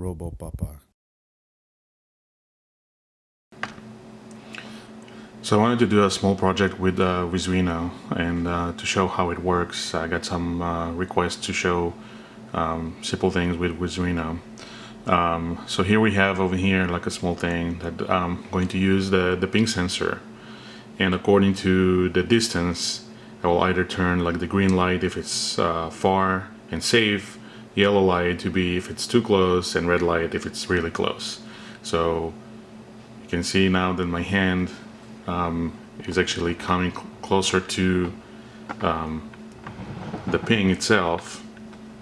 Robo Papa. So I wanted to do a small project with Visuino, and to show how it works, I got some requests to show simple things with Visuino. So here we have over here like a small thing that I'm going to use the ping sensor, and according to the distance, I will either turn like the green light if it's far and safe, yellow light to be if it's too close, and red light if it's really close. So you can see now that my hand is actually coming closer to the ping itself.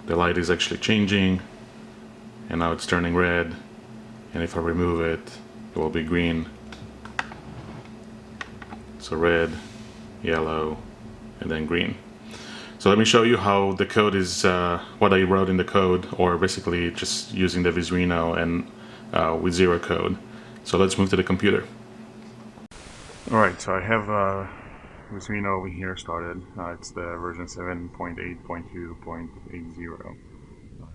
The light is actually changing, and now it's turning red, and if I remove it, it will be green. So red, yellow, and then green. So let me show you how the code is, what I wrote in the code, or basically just using the Visuino and with zero code. So let's move to the computer. Alright, so I have Visuino over here started. It's the version 7.8.2.80,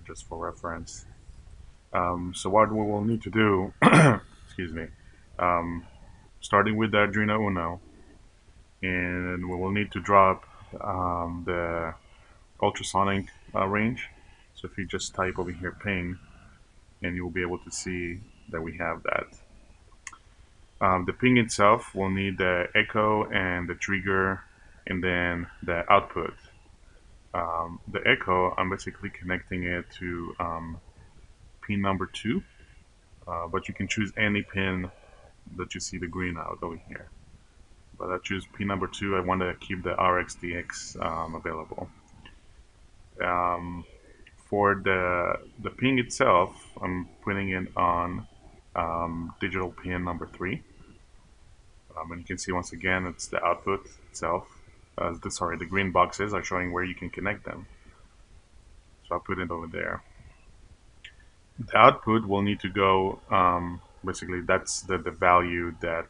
just for reference. So what we will need to do, excuse me, starting with the Arduino Uno, and we will need to drop the ultrasonic range. So if you just type over here ping, and you'll be able to see that we have that. The ping itself will need the echo and the trigger, and then the output. The echo, I'm basically connecting it to pin number 2, but you can choose any pin that you see the green out over here. But I choose pin number 2. I want to keep the RxDX available. For the ping itself, I'm putting it on digital pin number 3. And you can see once again, it's the output itself. The green boxes are showing where you can connect them. So I'll put it over there. The output will need to go, basically that's the value that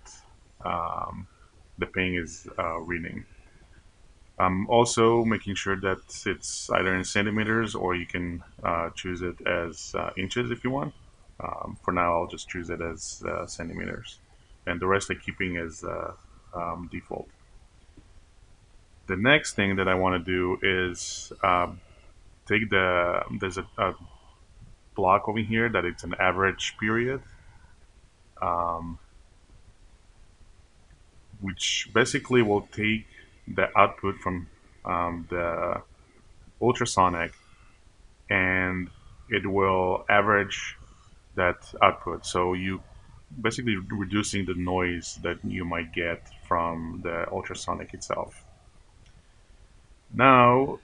the ping is reading. I'm also making sure that it's either in centimeters, or you can choose it as inches if you want. For now, I'll just choose it as centimeters. And the rest I'm keeping as default. The next thing that I want to do is take there's a block over here that it's an average period, um, which basically will take the output from the ultrasonic, and it will average that output. So you basically reducing the noise that you might get from the ultrasonic itself. Now,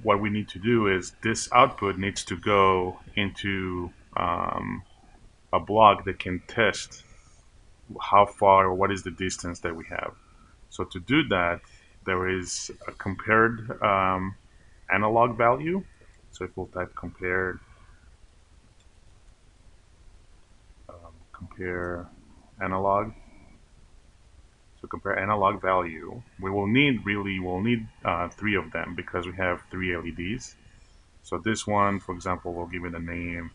what we need to do is this output needs to go into a block that can test how far or what is the distance that we have. So to do that, there is a compared analog value. So if we'll type compared, compare analog. So compare analog value. We'll need 3 of them because we have 3 LEDs. So this one, for example, we'll give it a name.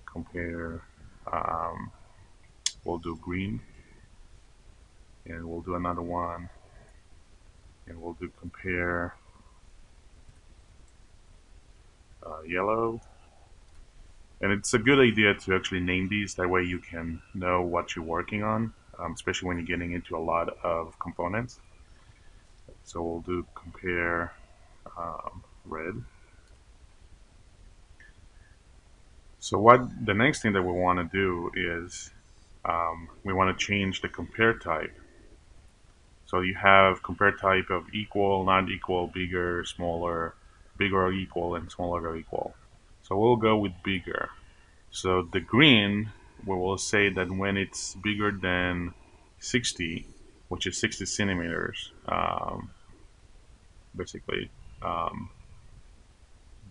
Compare. We'll do green, and we'll do another one, and we'll do compare yellow. And it's a good idea to actually name these. That way you can know what you're working on, especially when you're getting into a lot of components. So we'll do compare red. So what the next thing that we want to do is we want to change the compare type. So you have compare type of equal, not equal, bigger, smaller, bigger or equal, and smaller or equal. So we'll go with bigger. So the green, we will say that when it's bigger than 60, which is 60 centimeters, basically, um,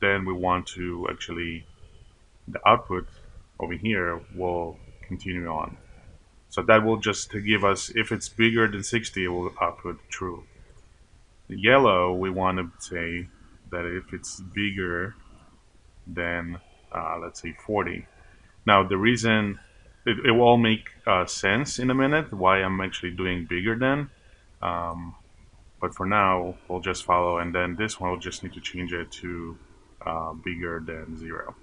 then we want to actually, the output over here will continue on. So that will just give us, if it's bigger than 60, it will output true. The yellow, we want to say that if it's bigger than, let's say 40, Now, the reason it will all make sense in a minute why I'm actually doing bigger than. Um, but for now, we'll just follow, and then this one we'll just need to change it to bigger than 0.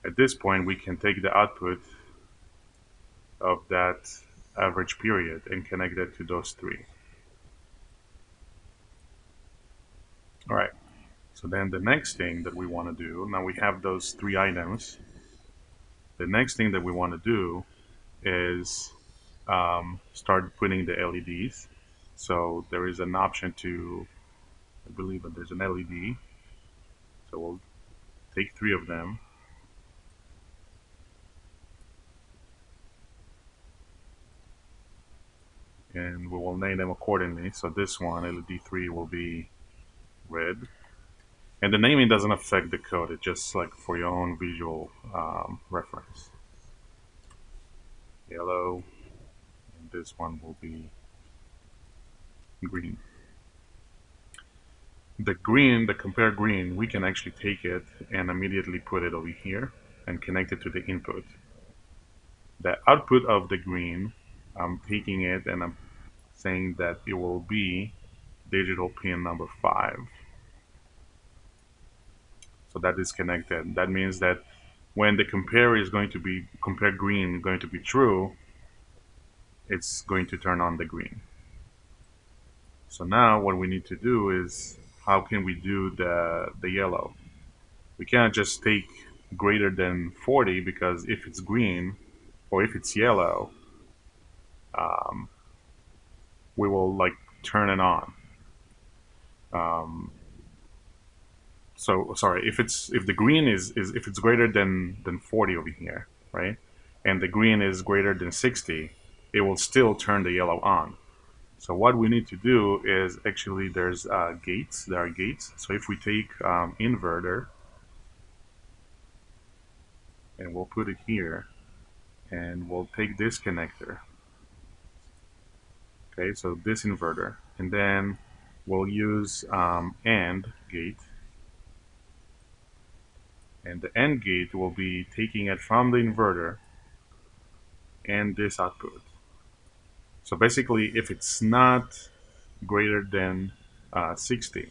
At this point, we can take the output of that average period and connect it to those three. All right. So then the next thing that we want to do, now we have those three items. The next thing that we want to do is start putting the LEDs. So there is an option to, I believe that there's an LED. So we'll take three of them. And we will name them accordingly. So this one, LED3, will be red. And the naming doesn't affect the code. It's just like for your own visual reference. Yellow. And this one will be green. The green, the compare green, we can actually take it and immediately put it over here and connect it to the input. The output of the green, I'm taking it and I'm saying that it will be digital pin number 5. So that is connected. That means that when the compare green going to be true, it's going to turn on the green. So now what we need to do is, how can we do the yellow? We cannot just take greater than 40, because if it's green or if it's yellow, um, we will like turn it on. Um, so sorry, if the green is if it's greater than 40 over here, right, and the green is greater than 60, it will still turn the yellow on. So what we need to do is, actually there's gates. There are gates. So if we take inverter and we'll put it here, and we'll take this connector. Okay, so this inverter, and then we'll use AND gate, and the AND gate will be taking it from the inverter and this output. So basically, if it's not greater than 60,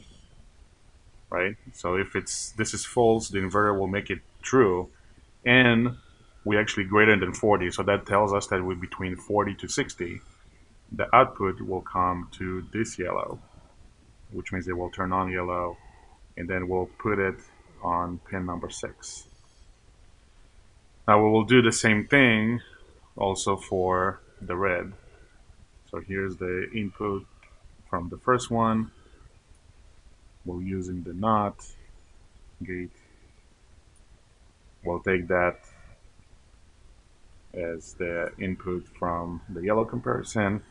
right? So if this is false, the inverter will make it true, and we actually greater than 40. So that tells us that we're between 40 to 60. The output will come to this yellow, which means it will turn on yellow, and then we'll put it on pin number 6. Now we will do the same thing also for the red. So here's the input from the first one. We're using the NOT gate. We'll take that as the input from the yellow comparison,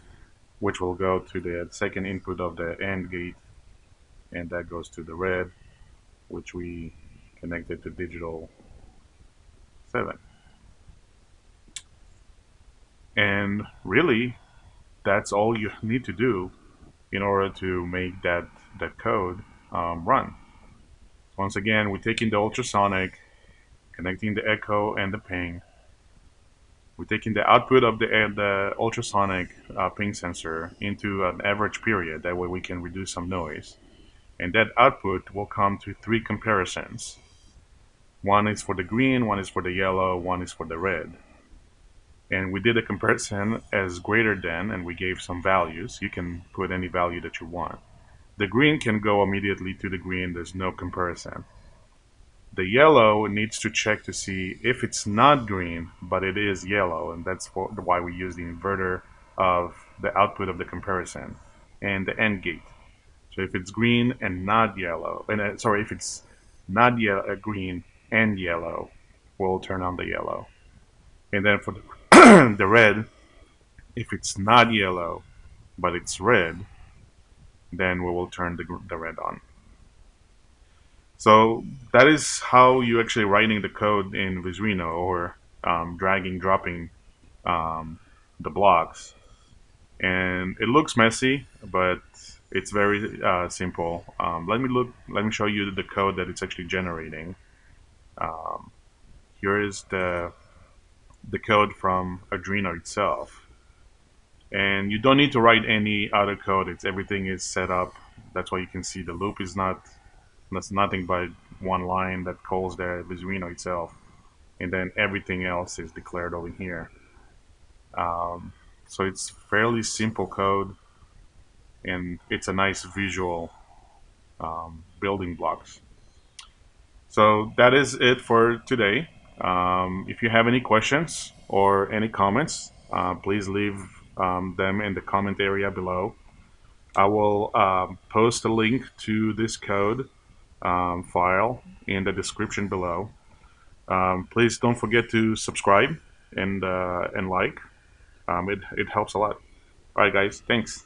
which will go to the second input of the AND gate, and that goes to the red, which we connected to digital 7. And really, that's all you need to do in order to make that code run. Once again, we're taking the ultrasonic, connecting the echo and the ping. We're taking the output of the ultrasonic ping sensor into an average period. That way we can reduce some noise. And that output will come to 3 comparisons. One is for the green, one is for the yellow, one is for the red. And we did a comparison as greater than, and we gave some values. You can put any value that you want. The green can go immediately to the green. There's no comparison. The yellow needs to check to see if it's not green, but it is yellow, and that's why we use the inverter of the output of the comparison and the AND gate. So if it's green and not yellow, and if it's not green and yellow, we'll turn on the yellow. And then for the, the red, if it's not yellow, but it's red, then we will turn the red on. So that is how you actually writing the code in Visuino, or dragging, dropping the blocks. And it looks messy, but it's very simple. Let me show you the code that it's actually generating. Um, here is the code from Arduino itself. And you don't need to write any other code. It's everything is set up. That's why you can see the loop is not that's nothing but one line that calls the Visuino itself, and then everything else is declared over here. Um, so it's fairly simple code, and it's a nice visual building blocks. So that is it for today. If you have any questions or any comments, please leave them in the comment area below. I will post a link to this code file in the description below. Please don't forget to subscribe and like. It helps a lot. All right, guys. Thanks.